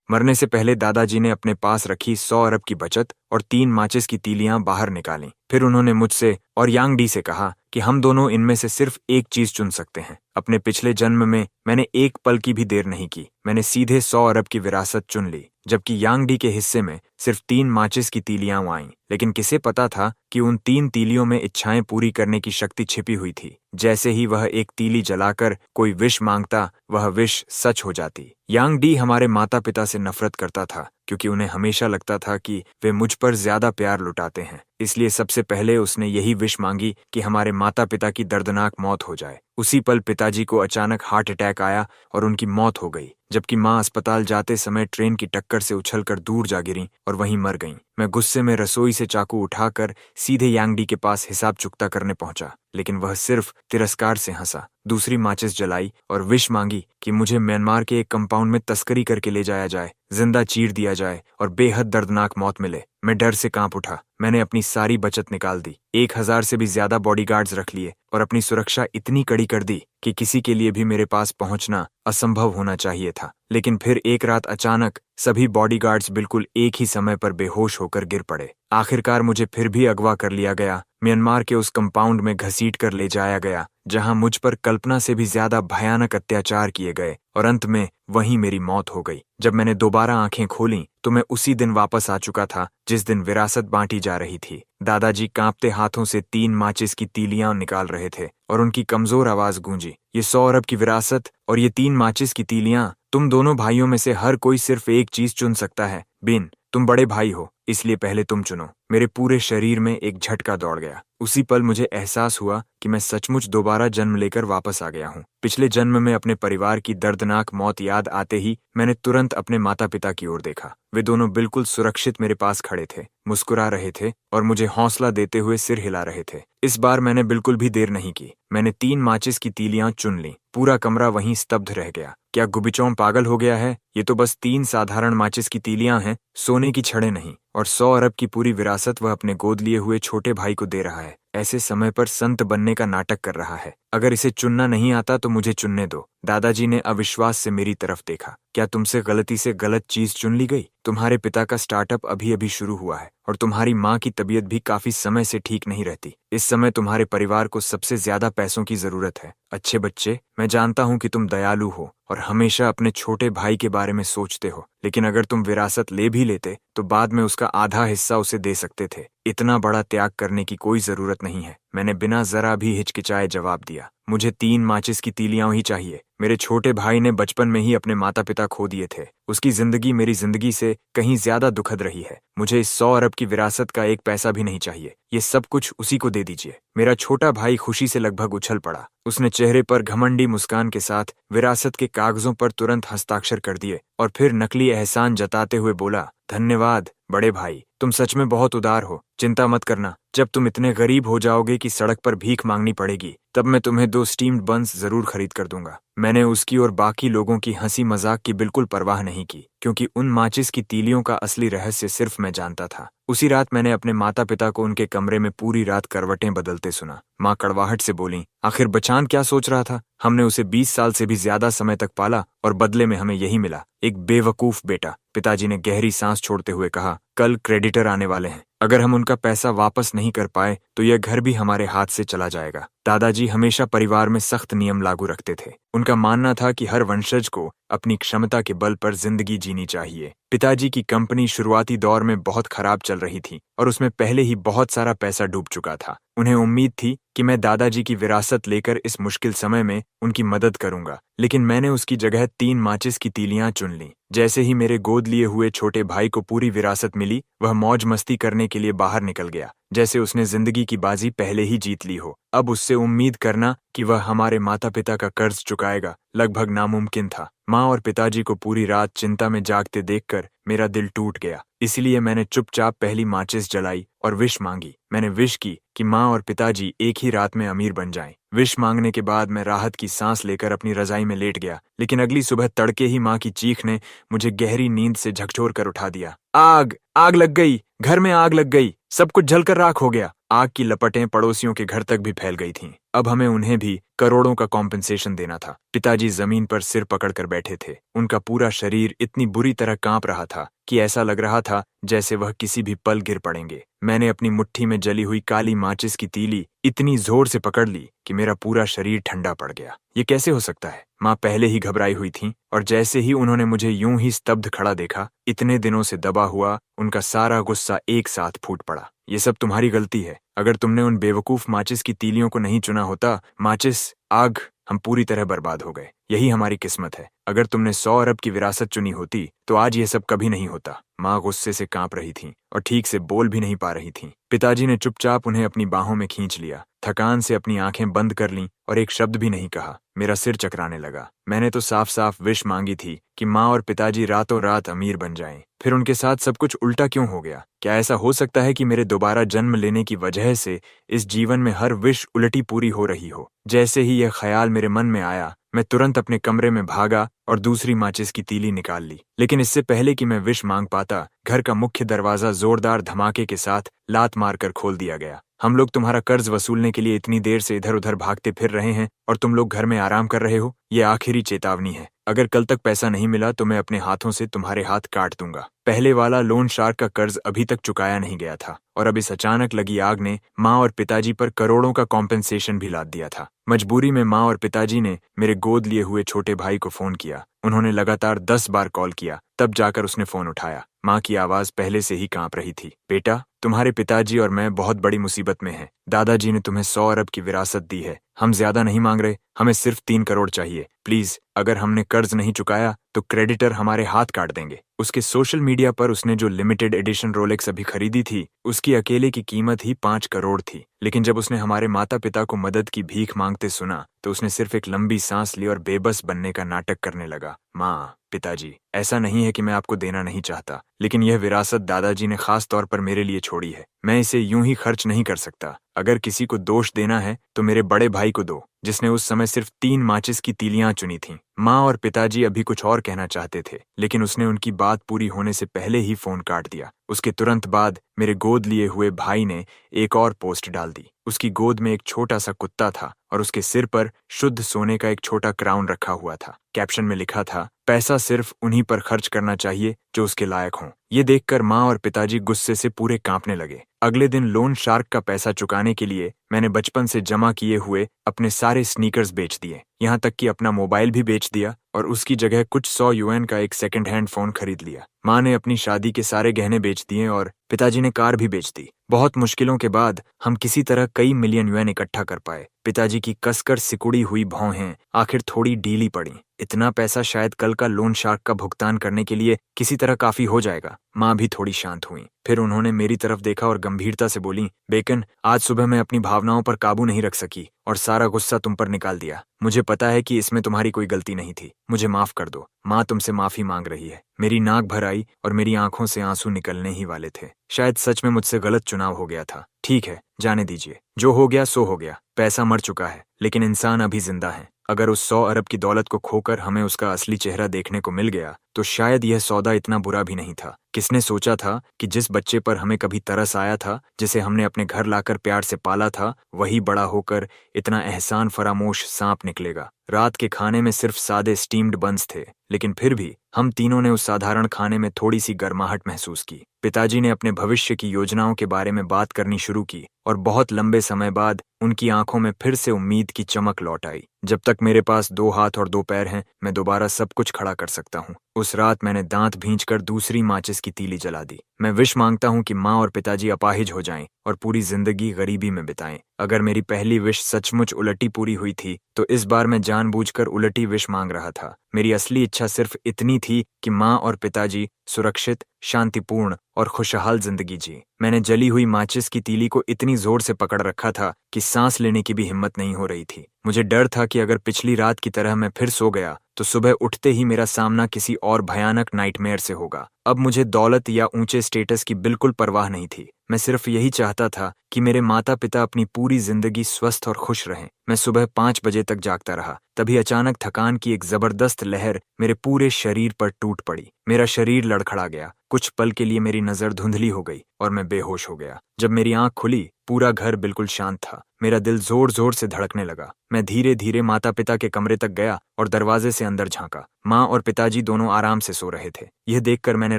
मरने से पहले दादाजी ने अपने पास रखी 100 अरब की बचत और 3 माचिस की तीलियां बाहर निकालीं। फिर उन्होंने मुझसे और यांग डी से कहा कि हम दोनों इनमें से सिर्फ एक चीज चुन सकते हैं। अपने पिछले जन्म में मैंने एक पल की भी देर नहीं की, मैंने सीधे 100 अरब की विरासत चुन ली, जबकि यांग डी के हिस्से में सिर्फ 3 माचिस की तीलियां आईं। लेकिन किसे पता था कि उन 3 तीलियों में इच्छाएं पूरी करने की शक्ति छिपी हुई थी। जैसे ही वह एक तीली जलाकर कोई विश मांगता, वह विश सच हो जाती। यांग डी हमारे माता पिता से नफरत करता था, क्योंकि उन्हें हमेशा लगता था कि वे मुझ पर ज्यादा प्यार लुटाते हैं। इसलिए सबसे पहले उसने यही विश मांगी कि हमारे माता पिता की दर्दनाक मौत हो जाए। उसी पल पिताजी को अचानक हार्ट अटैक आया और उनकी मौत हो गई, जबकि माँ अस्पताल जाते समय ट्रेन की टक्कर से उछलकर दूर जा गिरी और वहीं मर गईं। मैं गुस्से में रसोई से चाकू उठाकर सीधे यांग डी के पास हिसाब चुकता करने पहुंचा, लेकिन वह सिर्फ तिरस्कार से हंसा। दूसरी माचिस जलाई और विश मांगी कि मुझे म्यांमार के एक कंपाउंड में तस्करी करके ले जाया जाए, जिंदा चीर दिया जाए और बेहद दर्दनाक मौत मिले। मैं डर से कांप उठा। मैंने अपनी सारी बचत निकाल दी, 1000 से भी ज्यादा बॉडीगार्ड्स रख लिए और अपनी सुरक्षा इतनी कड़ी कर दी कि किसी के लिए भी मेरे पास पहुंचना असंभव होना चाहिए था। लेकिन फिर एक रात अचानक सभी बॉडीगार्ड्स बिल्कुल एक ही समय पर बेहोश होकर गिर पड़े। आखिरकार मुझे फिर भी अगवा कर लिया गया, म्यांमार के उस कंपाउंड में घसीट कर ले जाया गया जहां मुझ पर कल्पना से भी ज्यादा भयानक अत्याचार किए गए और अंत में वहीं मेरी मौत हो गई। जब मैंने दोबारा आंखें खोलीं तो मैं उसी दिन वापस आ चुका था जिस दिन विरासत बांटी जा रही थी। दादाजी कांपते हाथों से 3 माचिस की तीलियां निकाल रहे थे और उनकी कमजोर आवाज गूंजी, ये 100 अरब की विरासत और ये 3 माचिस की तीलियां, तुम दोनों भाइयों में से हर कोई सिर्फ एक चीज चुन सकता है। बिन, तुम बड़े भाई हो, इसलिए पहले तुम चुनो। मेरे पूरे शरीर में एक झटका दौड़ गया। उसी पल मुझे एहसास हुआ कि मैं सचमुच दोबारा जन्म लेकर वापस आ गया हूँ। पिछले जन्म में अपने परिवार की दर्दनाक मौत याद आते ही मैंने तुरंत अपने माता पिता की ओर देखा। वे दोनों बिल्कुल सुरक्षित मेरे पास खड़े थे, मुस्कुरा रहे थे और मुझे हौसला देते हुए सिर हिला रहे थे। इस बार मैंने बिल्कुल भी देर नहीं की। मैंने 3 माचिस की तीलियां चुन ली। पूरा कमरा वहीं स्तब्ध रह गया। क्या गुबिचौं पागल हो गया है? ये तो बस 3 साधारण माचिस की तीलियां हैं, सोने की छड़ें नहीं। और 100 अरब की पूरी विरासत वह अपने गोद लिए हुए छोटे भाई को दे रहा है। ऐसे समय पर संत बनने का नाटक कर रहा है। अगर इसे चुनना नहीं आता तो मुझे चुनने दो। दादाजी ने अविश्वास से मेरी तरफ देखा। क्या तुमसे गलती से गलत चीज चुन ली गई? तुम्हारे पिता का स्टार्टअप अभी अभी शुरू हुआ है और तुम्हारी माँ की तबीयत भी काफी समय से ठीक नहीं रहती। इस समय तुम्हारे परिवार को सबसे ज्यादा पैसों की जरूरत है। अच्छे बच्चे, मैं जानता हूँ कि तुम दयालु हो और हमेशा अपने छोटे भाई के बारे में सोचते हो, लेकिन अगर तुम विरासत ले भी लेते तो बाद में उसका आधा हिस्सा उसे दे सकते थे। इतना बड़ा त्याग करने की कोई जरूरत नहीं है। मैंने बिना जरा भी हिचकिचाए जवाब दिया। मुझे 3 माचिस की तीलियां ही चाहिए। मेरे छोटे भाई ने बचपन में ही अपने माता पिता खो दिए थे। उसकी जिंदगी मेरी जिंदगी से कहीं ज्यादा दुखद रही है। मुझे इस 100 अरब की विरासत का एक पैसा भी नहीं चाहिए। ये सब कुछ उसी को दे दीजिए। मेरा छोटा भाई खुशी से लगभग उछल पड़ा। उसने चेहरे पर घमंडी मुस्कान के साथ विरासत के कागजों पर तुरंत हस्ताक्षर कर दिए और फिर नकली एहसान जताते हुए बोला, धन्यवाद बड़े भाई, तुम सच में बहुत उदार हो। चिंता मत करना, जब तुम इतने गरीब हो जाओगे कि सड़क पर भीख मांगनी पड़ेगी, तब मैं तुम्हें 2 स्टीम्ड बन्स जरूर खरीद कर दूंगा। मैंने उसकी और बाकी लोगों की हंसी मजाक की बिल्कुल परवाह नहीं की, क्योंकि उन माचिस की तीलियों का असली रहस्य सिर्फ मैं जानता था। उसी रात मैंने अपने माता पिता को उनके कमरे में पूरी रात करवटें बदलते सुना। माँ कड़वाहट से बोली, आखिर बचान क्या सोच रहा था? हमने उसे 20 साल से भी ज्यादा समय तक पाला और बदले में हमें यही मिला, एक बेवकूफ बेटा। पिताजी ने गहरी सांस छोड़ते हुए कहा, कल क्रेडिटर आने वाले हैं। अगर हम उनका पैसा वापस नहीं कर पाए तो यह घर भी हमारे हाथ से चला जाएगा। दादाजी हमेशा परिवार में सख्त नियम लागू रखते थे। उनका मानना था कि हर वंशज को अपनी क्षमता के बल पर जिंदगी जीनी चाहिए। पिताजी की कंपनी शुरुआती दौर में बहुत खराब चल रही थी और उसमें पहले ही बहुत सारा पैसा डूब चुका था। उन्हें उम्मीद थी कि मैं दादाजी की विरासत लेकर इस मुश्किल समय में उनकी मदद करूंगा, लेकिन मैंने उसकी जगह 3 माचिस की तीलियां चुन ली। जैसे ही मेरे गोद लिए हुए छोटे भाई को पूरी विरासत मिली, वह मौज मस्ती करने के लिए बाहर निकल गया, जैसे उसने जिंदगी की बाजी पहले ही जीत ली हो। अब उससे उम्मीद करना कि वह हमारे माता पिता का कर्ज चुकाएगा लगभग नामुमकिन था। माँ और पिताजी को पूरी रात चिंता में जागते देखकर मेरा दिल टूट गया। इसलिए मैंने चुपचाप पहली माचिस जलाई और विश मांगी। मैंने विश की कि माँ और पिताजी एक ही रात में अमीर बन जाएं। विश मांगने के बाद मैं राहत की सांस लेकर अपनी रजाई में लेट गया, लेकिन अगली सुबह तड़के ही माँ की चीख ने मुझे गहरी नींद से झकझोर कर उठा दिया। आग! आग लग गई! घर में आग लग गई! सब कुछ जलकर राख हो गया। आग की लपटें पड़ोसियों के घर तक भी फैल गई थीं। अब हमें उन्हें भी करोड़ों का कॉम्पेंसेशन देना था। पिताजी जमीन पर सिर पकड़कर बैठे थे। उनका पूरा शरीर इतनी बुरी तरह कांप रहा था कि ऐसा लग रहा था जैसे वह किसी भी पल गिर पड़ेंगे। मैंने अपनी मुट्ठी में जली हुई काली माचिस की तीली इतनी जोर से पकड़ ली कि मेरा पूरा शरीर ठंडा पड़ गया। ये कैसे हो सकता है? माँ पहले ही घबराई हुई थीं और जैसे ही उन्होंने मुझे यूं ही स्तब्ध खड़ा देखा, इतने दिनों से दबा हुआ उनका सारा गुस्सा एक साथ फूट पड़ा। ये सब तुम्हारी गलती है। अगर तुमने उन बेवकूफ माचिस की तीलियों को नहीं चुना होता, माचिस, आग, हम पूरी तरह बर्बाद हो गए। यही हमारी किस्मत है। अगर तुमने 100 अरब की विरासत चुनी होती तो आज ये सब कभी नहीं होता। माँ गुस्से से कांप रही थीं और ठीक से बोल भी नहीं पा रही थीं। पिताजी ने चुपचाप उन्हें अपनी बाहों में खींच लिया, थकान से अपनी आंखें बंद कर लीं और एक शब्द भी नहीं कहा। मेरा सिर चकराने लगा। मैंने तो साफ साफ विश मांगी थी कि माँ और पिताजी रातों रात अमीर बन जाएं। फिर उनके साथ सब कुछ उल्टा क्यों हो गया? क्या ऐसा हो सकता है कि मेरे दोबारा जन्म लेने की वजह से इस जीवन में हर विश उलटी पूरी हो रही हो? जैसे ही यह ख्याल मेरे मन में आया, मैं तुरंत अपने कमरे में भागा और दूसरी माचिस की तीली निकाल ली। लेकिन इससे पहले कि मैं विश मांग पाता, घर का मुख्य दरवाजा जोरदार धमाके के साथ लात मारकर खोल दिया गया। हम लोग तुम्हारा कर्ज वसूलने के लिए इतनी देर से इधर उधर भागते फिर रहे हैं और तुम लोग घर में आराम कर रहे हो। ये आखिरी चेतावनी है। अगर कल तक पैसा नहीं मिला तो मैं अपने हाथों से तुम्हारे हाथ काट दूंगा। पहले वाला लोन शार्क का कर्ज अभी तक चुकाया नहीं गया था और अब इस अचानक लगी आग ने माँ और पिताजी पर करोड़ों का कॉम्पेंसेशन भी लाद दिया था। मजबूरी में माँ और पिताजी ने मेरे गोद लिए हुए छोटे भाई को फोन किया। उन्होंने लगातार 10 बार कॉल किया, तब जाकर उसने फोन उठाया। माँ की आवाज पहले से ही कांप रही थी। बेटा, तुम्हारे पिताजी और मैं बहुत बड़ी मुसीबत में हैं। दादाजी ने तुम्हें 100 अरब की विरासत दी है। हम ज्यादा नहीं मांग रहे, हमें सिर्फ 3 करोड़ चाहिए। प्लीज, अगर हमने कर्ज नहीं चुकाया तो क्रेडिटर हमारे हाथ काट देंगे। उसके सोशल मीडिया पर उसने जो लिमिटेड एडिशन रोलेक्स अभी खरीदी थी, उसकी अकेले की कीमत ही 5 करोड़ थी। लेकिन जब उसने हमारे माता पिता को मदद की भीख मांगते सुना तो उसने सिर्फ एक लंबी सांस ली और बेबस बनने का नाटक करने लगा। माँ, पिताजी, ऐसा नहीं है कि मैं आपको देना नहीं चाहता, लेकिन यह विरासत दादाजी ने खास तौर पर मेरे लिए छोड़ी है। मैं इसे यूं ही खर्च नहीं कर सकता। अगर किसी को दोष देना है तो मेरे बड़े भाई को दो, जिसने उस समय सिर्फ 3 माचिस की तीलियां चुनी थीं। माँ और पिताजी अभी कुछ और कहना चाहते थे, लेकिन उसने उनकी बात पूरी होने से पहले ही फोन काट दिया। उसके तुरंत बाद मेरे गोद लिए हुए भाई ने एक और पोस्ट डाल दी। उसकी गोद में एक छोटा सा कुत्ता था और उसके सिर पर शुद्ध सोने का एक छोटा क्राउन रखा हुआ था। कैप्शन में लिखा था, पैसा सिर्फ उन्हीं पर खर्च करना चाहिए जो उसके लायक हों। ये देखकर माँ और पिताजी गुस्से से पूरे कांपने लगे। अगले दिन लोन शार्क का पैसा चुकाने के लिए मैंने बचपन से जमा किए हुए अपने सारे स्नीकर्स बेच दिए, यहाँ तक कि अपना मोबाइल भी बेच दिया और उसकी जगह कुछ 100 युएन का एक सेकंड हैंड फोन खरीद लिया। माँ ने अपनी शादी के सारे गहने बेच दिए और पिताजी ने कार भी बेच दी। बहुत मुश्किलों के बाद हम किसी तरह कई मिलियन युएन इकट्ठा कर पाए। पिताजी की कसकर सिकुड़ी हुई भौहें आखिर थोड़ी ढीली पड़ी। इतना पैसा शायद कल का लोन शार्क का भुगतान करने के लिए किसी तरह काफी हो जाएगा। माँ भी थोड़ी शांत हुई। फिर उन्होंने मेरी तरफ देखा और गंभीरता से बोली, बेकन, आज सुबह मैं अपनी भावनाओं पर काबू नहीं रख सकी और सारा गुस्सा तुम पर निकाल दिया। मुझे पता है कि इसमें तुम्हारी कोई गलती नहीं थी। मुझे माफ कर दो। माँ तुमसे माफी मांग रही है। मेरी नाक भर आई और मेरी आंखों से आंसू निकलने ही वाले थे। शायद सच में मुझसे गलत चुनाव हो गया था। ठीक है, जाने दीजिए। जो हो गया सो हो गया। पैसा मर चुका है, लेकिन इंसान अभी जिंदा है। अगर उस 100 अरब की दौलत को खोकर हमें उसका असली चेहरा देखने को मिल गया तो शायद यह सौदा इतना बुरा भी नहीं था। किसने सोचा था कि जिस बच्चे पर हमें कभी तरस आया था, जिसे हमने अपने घर लाकर प्यार से पाला था, वही बड़ा होकर इतना एहसान फरामोश सांप निकलेगा। रात के खाने में सिर्फ सादे स्टीम्ड बंस थे, लेकिन फिर भी हम तीनों ने उस साधारण खाने में थोड़ी सी गर्माहट महसूस की। पिताजी ने अपने भविष्य की योजनाओं के बारे में बात करनी शुरू की और बहुत लंबे समय बाद उनकी आंखों में फिर से उम्मीद की चमक लौट आई। जब तक मेरे पास 2 हाथ और 2 पैर हैं, मैं दोबारा सब कुछ खड़ा कर सकता हूँ। उस रात मैंने दांत भींचकर दूसरी माचिस की तीली जला दी। मैं विश मांगता हूँ कि माँ और पिताजी अपाहिज हो जाएं और पूरी जिंदगी गरीबी में बिताएं। अगर मेरी पहली विश सचमुच उलटी पूरी हुई थी तो इस बार मैं जानबूझकर उलटी विश मांग रहा था। मेरी असली इच्छा सिर्फ इतनी थी कि माँ और पिताजी सुरक्षित, शांतिपूर्ण और खुशहाल जिंदगी जी। मैंने जली हुई माचिस की तीली को इतनी जोर से पकड़ रखा था कि सांस लेने की भी हिम्मत नहीं हो रही थी। मुझे डर था कि अगर पिछली रात की तरह मैं फिर सो गया तो सुबह उठते ही मेरा सामना किसी और भयानक नाइटमेयर से होगा। अब मुझे दौलत या ऊंचे स्टेटस की बिल्कुल परवाह नहीं थी। मैं सिर्फ यही चाहता था कि मेरे माता पिता अपनी पूरी जिंदगी स्वस्थ और खुश रहें। मैं सुबह 5 बजे तक जागता रहा। तभी अचानक थकान की एक जबरदस्त लहर मेरे पूरे शरीर पर टूट पड़ी। मेरा शरीर लड़खड़ा गया। कुछ पल के लिए मेरी नजर धुंधली हो गई और मैं बेहोश हो गया। जब मेरी आंख खुली, पूरा घर बिल्कुल शांत था। मेरा दिल जोर जोर से धड़कने लगा। मैं धीरे धीरे माता पिता के कमरे तक गया और दरवाजे से अंदर झांका। माँ और पिताजी दोनों आराम से सो रहे थे। यह देखकर मैंने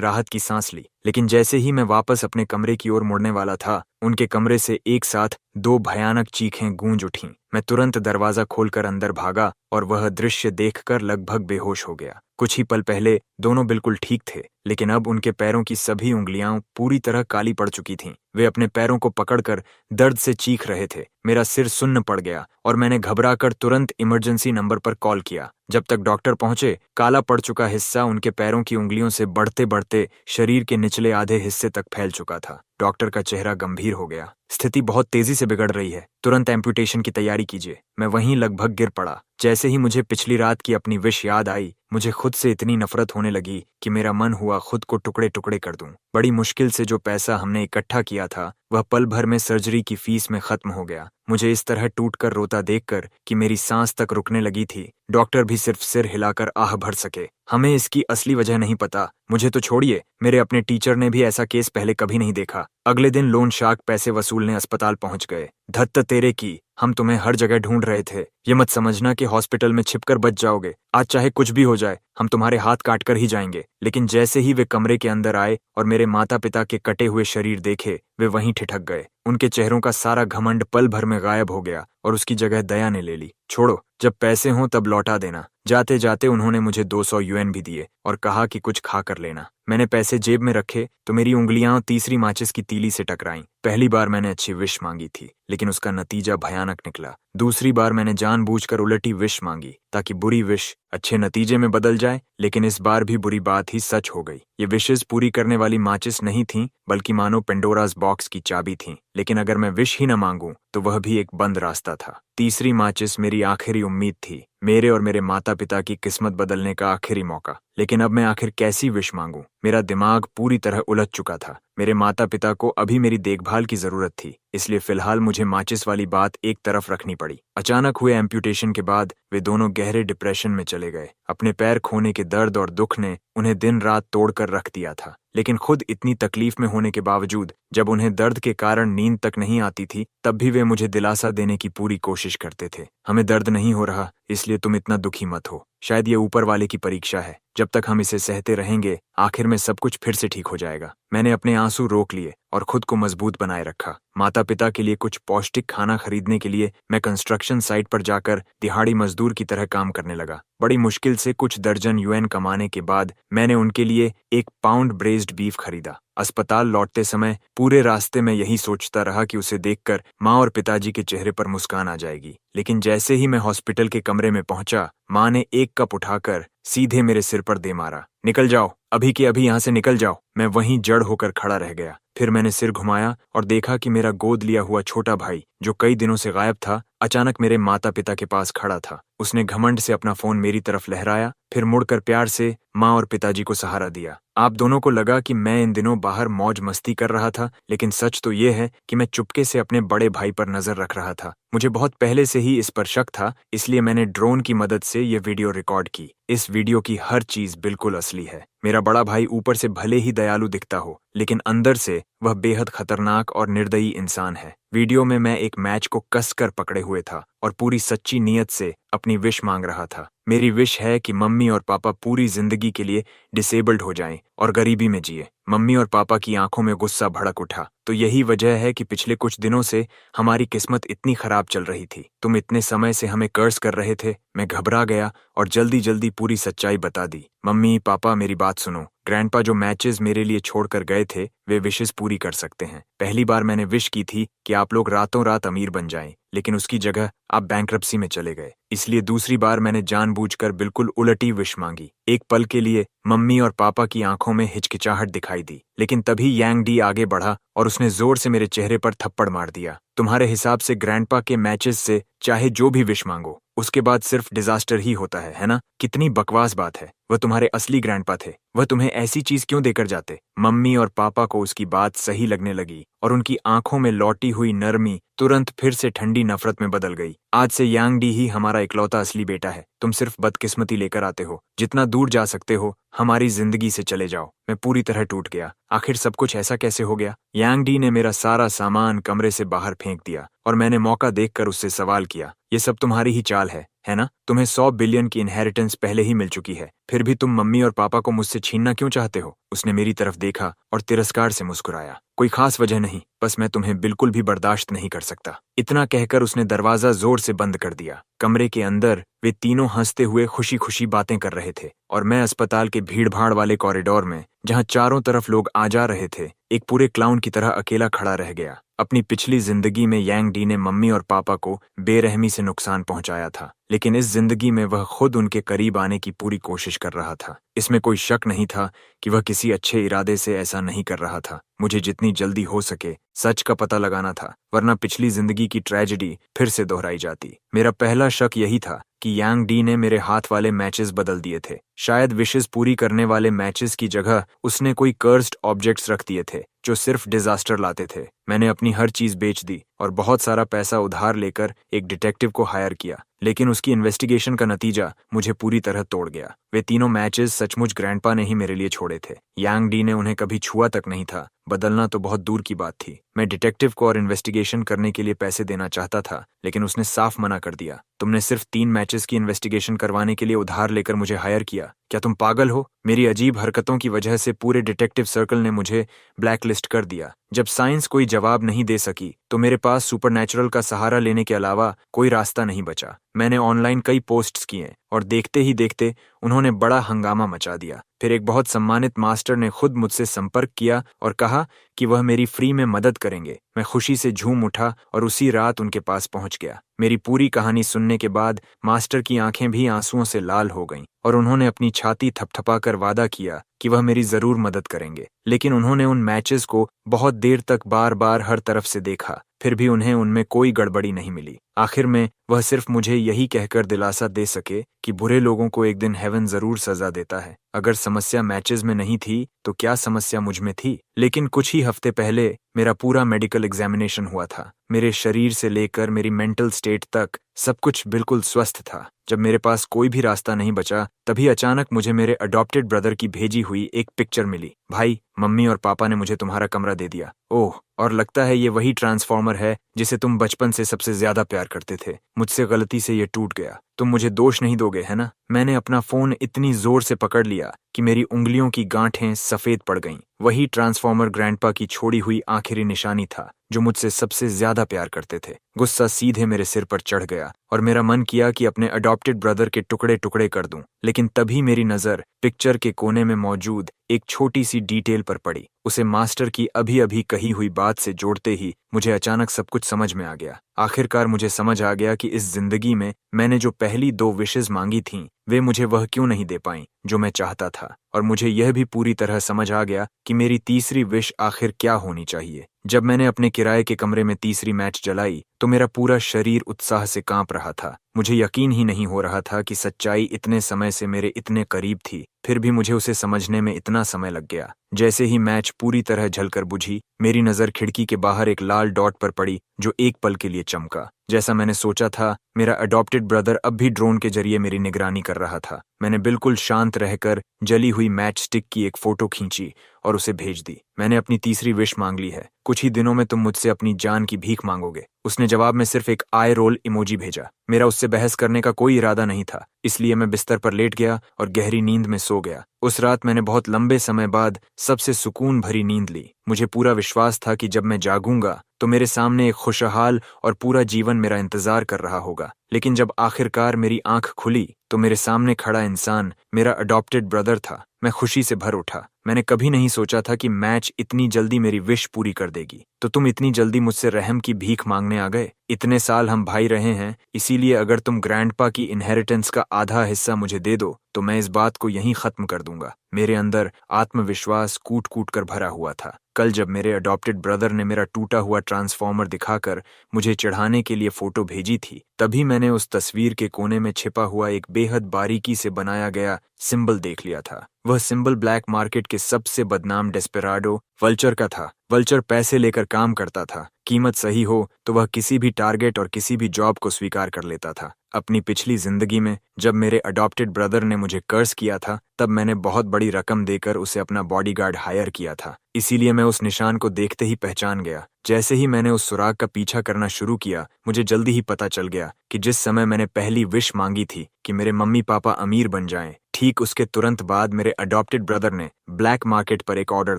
राहत की सांस ली, लेकिन जैसे ही मैं वापस अपने कमरे की ओर मुड़ने वाला था, उनके कमरे से एक साथ दो भयानक चीखें गूंज उठीं। मैं तुरंत दरवाजा खोलकर अंदर भागा और वह दृश्य देखकर लगभग बेहोश हो गया। कुछ ही पल पहले दोनों बिल्कुल ठीक थे, लेकिन अब उनके पैरों की सभी उंगलियां पूरी तरह काली पड़ चुकी थीं। वे अपने पैरों को पकड़कर दर्द से चीख रहे थे। मेरा सिर सुन्न पड़ गया और मैंने घबराकर तुरंत इमरजेंसी नंबर पर कॉल किया। जब तक डॉक्टर पहुंचे, काला पड़ चुका हिस्सा उनके पैरों की उंगलियों से बढ़ते बढ़ते शरीर के निचले आधे हिस्से तक फैल चुका था। डॉक्टर का चेहरा गंभीर हो गया। स्थिति बहुत तेजी से बिगड़ रही है, तुरंत एम्पुटेशन की तैयारी कीजिए। मैं वहीं लगभग गिर पड़ा। जैसे ही मुझे पिछली रात की अपनी विश याद आई, मुझे खुद से इतनी नफरत होने लगी कि मेरा मन हुआ खुद को टुकड़े टुकड़े कर दूं। बड़ी मुश्किल से जो पैसा हमने इकट्ठा किया था, वह पल भर में सर्जरी की फीस में खत्म हो गया। मुझे इस तरह टूटकर रोता देखकर कि मेरी सांस तक रुकने लगी थी, डॉक्टर भी सिर्फ सिर हिलाकर आह भर सके। हमें इसकी असली वजह नहीं पता। मुझे तो छोड़िए, मेरे अपने टीचर ने भी ऐसा केस पहले कभी नहीं देखा। अगले दिन लोन शार्क पैसे वसूलने अस्पताल पहुंच गए। धत्त तेरे की, हम तुम्हें हर जगह ढूंढ रहे थे। ये मत समझना कि हॉस्पिटल में छिपकर बच जाओगे। आज चाहे कुछ भी हो जाए, हम तुम्हारे हाथ काट कर ही जाएंगे। लेकिन जैसे ही वे कमरे के अंदर आए और मेरे माता पिता के कटे हुए शरीर देखे, वे वहीं ठिठक गए। उनके चेहरों का सारा घमंड पल भर में गायब हो गया और उसकी जगह दया ने ले ली। छोड़ो, जब पैसे हों तब लौटा देना। जाते जाते उन्होंने मुझे 200 यूएन भी दिए और कहा कि कुछ खा कर लेना। मैंने पैसे जेब में रखे तो मेरी उंगलियां तीसरी माचिस की तीली से टकराईं। पहली बार मैंने अच्छी विश मांगी थी, लेकिन उसका नतीजा भयानक निकला। दूसरी बार मैंने जानबूझकर उलटी विश मांगी ताकि बुरी विश अच्छे नतीजे में बदल जाए, लेकिन इस बार भी बुरी बात ही सच हो गई। ये विशेस पूरी करने वाली माचिस नहीं थीं, बल्कि मानो पेंडोरास बॉक्स की चाबी थीं। लेकिन अगर मैं विश ही न मांगूं तो वह भी एक बंद रास्ता था। तीसरी माचिस मेरी आखिरी उम्मीद थी, मेरे और मेरे माता पिता की किस्मत बदलने का आखिरी मौका। लेकिन अब मैं आखिर कैसी विश मांगूं? मेरा दिमाग पूरी तरह उलझ चुका था। मेरे माता पिता को अभी मेरी देखभाल की जरूरत थी, इसलिए फिलहाल मुझे माचिस वाली बात एक तरफ रखनी पड़ी। अचानक हुए एम्पुटेशन के बाद वे दोनों गहरे डिप्रेशन में चले गए। अपने पैर खोने के दर्द और दुख ने उन्हें दिन रात तोड़कर रख दिया था। लेकिन खुद इतनी तकलीफ में होने के बावजूद जब उन्हें दर्द के कारण नींद तक नहीं आती थी, तब भी वे मुझे दिलासा देने की पूरी कोशिश करते थे। हमें दर्द नहीं हो रहा, इसलिए तुम इतना दुखी मत हो। शायद ये ऊपर वाले की परीक्षा है। जब तक हम इसे सहते रहेंगे, आखिर में सब कुछ फिर से ठीक हो जाएगा। मैंने अपने आंसू रोक लिए और खुद को मजबूत बनाए रखा। माता पिता के लिए कुछ पौष्टिक खाना खरीदने के लिए मैं कंस्ट्रक्शन साइट पर जाकर दिहाड़ी मजदूर की तरह काम करने लगा। बड़ी मुश्किल से कुछ दर्जन यूएन कमाने के बाद मैंने उनके लिए 1 पाउंड ब्रेस्ड बीफ खरीदा। अस्पताल लौटते समय पूरे रास्ते में यही सोचता रहा कि उसे देखकर माँ और पिताजी के चेहरे पर मुस्कान आ जाएगी। लेकिन जैसे ही मैं हॉस्पिटल के कमरे में पहुंचा, माँ ने एक कप उठाकर सीधे मेरे सिर पर दे मारा। निकल जाओ, अभी के अभी यहाँ से निकल जाओ। मैं वहीं जड़ होकर खड़ा रह गया। फिर मैंने सिर घुमाया और देखा कि मेरा गोद लिया हुआ छोटा भाई, जो कई दिनों से गायब था, अचानक मेरे माता पिता के पास खड़ा था। उसने घमंड से अपना फोन मेरी तरफ लहराया, फिर मुड़कर प्यार से माँ और पिताजी को सहारा दिया। आप दोनों को लगा कि मैं इन दिनों बाहर मौज मस्ती कर रहा था, लेकिन सच तो ये है कि मैं चुपके से अपने बड़े भाई पर नजर रख रहा था। मुझे बहुत पहले से ही इस पर शक था, इसलिए मैंने ड्रोन की मदद से ये वीडियो रिकॉर्ड की। इस वीडियो की हर चीज बिल्कुल असली है। मेरा बड़ा भाई ऊपर से भले ही दयालु दिखता हो, लेकिन अंदर से वह बेहद खतरनाक और निर्दयी इंसान है। वीडियो में मैं एक मैच को कसकर पकड़े हुए था और पूरी सच्ची नीयत से अपनी विश मांग रहा था। मेरी विश है कि मम्मी और पापा पूरी जिंदगी के लिए डिसेबल्ड हो जाएं और गरीबी में जिए। मम्मी और पापा की आंखों में गुस्सा भड़क उठा। तो यही वजह है कि पिछले कुछ दिनों से हमारी किस्मत इतनी खराब चल रही थी। तुम इतने समय से हमें कर्ज कर रहे थे। मैं घबरा गया और जल्दी जल्दी पूरी सच्चाई बता दी। मम्मी पापा, मेरी बात सुनो। ग्रैंडपा जो मैचेस मेरे लिए छोड़कर गए थे, वे विशेस पूरी कर सकते हैं। पहली बार मैंने विश की थी कि आप लोग रातों रात अमीर बन जाएं, लेकिन उसकी जगह आप बैंक्रप्सी में चले गए। इसलिए दूसरी बार मैंने जानबूझकर बिल्कुल उलटी विश मांगी। एक पल के लिए मम्मी और पापा की आंखों में हिचकिचाहट दिखाई दी, लेकिन तभी यांग डी आगे बढ़ा और उसने जोर से मेरे चेहरे पर थप्पड़ मार दिया। तुम्हारे हिसाब से ग्रैंडपा के मैचेस से चाहे जो भी विश मांगो, उसके बाद सिर्फ डिजास्टर ही होता है ना? कितनी बकवास बात है। वह तुम्हारे असली ग्रैंडपा थे। वह तुम्हें ऐसी चीज क्यों देकर जाते? मम्मी और पापा को उसकी बात सही लगने लगी और उनकी आंखों में लौटी हुई नरमी तुरंत फिर से ठंडी नफरत में बदल गई। आज से यांग डी ही हमारा इकलौता असली बेटा है। तुम सिर्फ बदकिस्मती लेकर आते हो। जितना दूर जा सकते हो हमारी जिंदगी से चले जाओ। मैं पूरी तरह टूट गया। आखिर सब कुछ ऐसा कैसे हो गया? यांग डी ने मेरा सारा सामान कमरे से बाहर फेंक दिया और मैंने मौका देखकर उससे सवाल किया, ये सब तुम्हारी ही चाल है ना? तुम्हें 100 बिलियन की इनहेरिटेंस पहले ही मिल चुकी है, फिर भी तुम मम्मी और पापा को मुझसे छीनना क्यों चाहते हो? उसने मेरी तरफ देखा और तिरस्कार से मुस्कुराया। कोई खास वजह नहीं, बस मैं तुम्हें बिल्कुल भी बर्दाश्त नहीं कर सकता। इतना कहकर उसने दरवाजा जोर से बंद कर दिया। कमरे के अंदर वे तीनों हंसते हुए खुशी खुशी बातें कर रहे थे और मैं अस्पताल के भीड़भाड़ वाले कॉरिडोर में, जहां चारों तरफ लोग आ जा रहे थे, एक पूरे क्लाउन की तरह अकेला खड़ा रह गया। अपनी पिछली जिंदगी में यांग डी ने मम्मी और पापा को बेरहमी से नुकसान पहुंचाया था, लेकिन इस जिंदगी में वह खुद उनके करीब आने की पूरी कोशिश कर रहा था। इसमें कोई शक नहीं था कि वह किसी अच्छे इरादे से ऐसा नहीं कर रहा था। मुझे जितनी जल्दी हो सके सच का पता लगाना था, वरना पिछली जिंदगी की ट्रेजेडी फिर से दोहराई जाती। मेरा पहला शक यही था कि यांग डी ने मेरे हाथ वाले मैचेस बदल दिए थे। शायद विशेष पूरी करने वाले मैचेस की जगह उसने कोई कर्स्ड ऑब्जेक्ट्स रख दिए थे जो सिर्फ डिजास्टर लाते थे। मैंने अपनी हर चीज बेच दी और बहुत सारा पैसा उधार लेकर एक डिटेक्टिव को हायर किया, लेकिन उसकी इन्वेस्टिगेशन का नतीजा मुझे पूरी तरह तोड़ गया। वे तीनों मैचेस सचमुच ग्रैंडपा ने ही मेरे लिए छोड़े थे। यांग डी ने उन्हें कभी छुआ तक नहीं था। बदलना तो बहुत दूर की बात थी। मैं डिटेक्टिव को और इन्वेस्टिगेशन करने के लिए पैसे देना चाहता था, लेकिन उसने साफ मना कर दिया। तुमने सिर्फ 3 मैचेस की इन्वेस्टिगेशन करवाने के लिए उधार लेकर मुझे हायर किया। क्या तुम पागल हो? मेरी अजीब हरकतों की वजह से पूरे डिटेक्टिव सर्कल ने मुझे ब्लैकलिस्ट कर दिया। जब साइंस कोई जवाब नहीं दे सकी तो मेरे पास सुपरनैचुरल का सहारा लेने के अलावा कोई रास्ता नहीं बचा। मैंने ऑनलाइन कई पोस्ट्स किए और देखते ही देखते उन्होंने बड़ा हंगामा मचा दिया। फिर एक बहुत सम्मानित मास्टर ने खुद मुझसे संपर्क किया और कहा कि वह मेरी फ्री में मदद करेंगे। मैं खुशी से झूम उठा और उसी रात उनके पास पहुंच गया। मेरी पूरी कहानी सुनने के बाद मास्टर की आंखें भी आंसुओं से लाल हो गईं और उन्होंने अपनी छाती थपथपाकर वादा किया कि वह मेरी जरूर मदद करेंगे। लेकिन उन्होंने उन मैचेस को बहुत देर तक बार बार हर तरफ से देखा, फिर भी उन्हें उनमें कोई गड़बड़ी नहीं मिली। आखिर में वह सिर्फ मुझे यही कहकर दिलासा दे सके कि बुरे लोगों को एक दिन हेवन जरूर सजा देता है। अगर समस्या मैचेस में नहीं थी तो क्या समस्या मुझ में थी? लेकिन कुछ ही हफ्ते पहले मेरा पूरा मेडिकल एग्जामिनेशन हुआ था। मेरे शरीर से लेकर मेरी मेंटल स्टेट तक सब कुछ बिल्कुल स्वस्थ था। जब मेरे पास कोई भी रास्ता नहीं बचा, तभी अचानक मुझे मेरे अडॉप्टेड ब्रदर की भेजी हुई एक पिक्चर मिली। भाई, मम्मी और पापा ने मुझे तुम्हारा कमरा दे दिया। ओह, और लगता है ये वही ट्रांसफॉर्मर है जिसे तुम बचपन से सबसे ज्यादा प्यार करते थे। मुझसे गलती से ये टूट गया। तुम मुझे दोष नहीं दोगे, है ना? मैंने अपना फोन इतनी जोर से पकड़ लिया कि मेरी उंगलियों की गांठें सफेद पड़ गईं। वही ट्रांसफॉर्मर ग्रैंडपा की छोड़ी हुई आखिरी निशानी था जो मुझसे सबसे ज्यादा प्यार करते थे। गुस्सा सीधे मेरे सिर पर चढ़ गया और मेरा मन किया कि अपने अडॉप्टेड ब्रदर के टुकड़े टुकड़े कर दूं। लेकिन तभी मेरी नजर पिक्चर के कोने में मौजूद एक छोटी सी डिटेल पर पड़ी। उसे मास्टर की अभी अभी कही हुई बात से जोड़ते ही मुझे अचानक सब कुछ समझ में आ गया। आखिरकार मुझे समझ आ गया कि इस जिंदगी में मैंने जो पहली 2 विशेस मांगी थीं, वे मुझे वह क्यों नहीं दे पाईं जो मैं चाहता था। और मुझे यह भी पूरी तरह समझ आ गया कि मेरी तीसरी विश आखिर क्या होनी चाहिए। जब मैंने अपने किराए के कमरे में तीसरी मैच जलाई तो मेरा पूरा शरीर उत्साह से कांप रहा था। मुझे यकीन ही नहीं हो रहा था कि सच्चाई इतने समय से मेरे इतने करीब थी, फिर भी मुझे उसे समझने में इतना समय लग गया। जैसे ही मैच पूरी तरह जलकर बुझी, मेरी नजर खिड़की के बाहर एक लाल डॉट पर पड़ी जो एक पल के लिए चमका। जैसा मैंने सोचा था, मेरा अडॉप्टेड ब्रदर अब भी ड्रोन के जरिए मेरी निगरानी कर रहा था। मैंने बिल्कुल शांत रहकर जली हुई मैच स्टिक की एक फोटो खींची और उसे भेज दी। मैंने अपनी तीसरी विश मांग ली है। कुछ ही दिनों में तुम मुझसे अपनी जान की भीख मांगोगे। उसने जवाब में सिर्फ एक आई रोल इमोजी भेजा। मेरा उससे बहस करने का कोई इरादा नहीं था, इसलिए मैं बिस्तर पर लेट गया और गहरी नींद में सो गया। उस रात मैंने बहुत लंबे समय बाद सबसे सुकून भरी नींद ली। मुझे पूरा विश्वास था कि जब मैं जागूंगा तो मेरे सामने एक खुशहाल और पूरा जीवन मेरा इंतजार कर रहा होगा। लेकिन जब आखिरकार मेरी आंख खुली तो मेरे सामने खड़ा इंसान मेरा अडॉप्टेड ब्रदर था। मैं खुशी से भर उठा। मैंने कभी नहीं सोचा था कि मैच इतनी जल्दी मेरी विश पूरी कर देगी। तो तुम इतनी जल्दी मुझसे रहम की भीख मांगने आ गए? इतने साल हम भाई रहे हैं, इसीलिए अगर तुम ग्रैंडपा की इनहेरिटेंस का आधा हिस्सा मुझे दे दो तो मैं इस बात को यहीं खत्म कर दूंगा। मेरे अंदर आत्मविश्वास कूट कूट कर भरा हुआ था। कल जब मेरे अडॉप्टेड ब्रदर ने मेरा टूटा हुआ ट्रांसफॉर्मर दिखाकर मुझे चढ़ाने के लिए फोटो भेजी थी, तभी मैंने उस तस्वीर के कोने में छिपा हुआ एक बेहद बारीकी से बनाया गया सिंबल देख लिया था। वह सिंबल ब्लैक मार्केट के सबसे बदनाम डेस्पेराडो वल्चर का था। वल्चर पैसे लेकर काम करता था। कीमत सही हो तो वह किसी भी टारगेट और किसी भी जॉब को स्वीकार कर लेता था। अपनी पिछली जिंदगी में जब मेरे अडॉप्टेड ब्रदर ने मुझे कर्ज किया था, तब मैंने बहुत बड़ी रकम देकर उसे अपना बॉडीगार्ड हायर किया था। इसीलिए मैं उस निशान को देखते ही पहचान गया। जैसे ही मैंने उस सुराग का पीछा करना शुरू किया, मुझे जल्दी ही पता चल गया कि जिस समय मैंने पहली विश मांगी थी कि मेरे मम्मी पापा अमीर बन जाएं, ठीक उसके तुरंत बाद मेरे अडॉप्टेड ब्रदर ने ब्लैक मार्केट पर एक ऑर्डर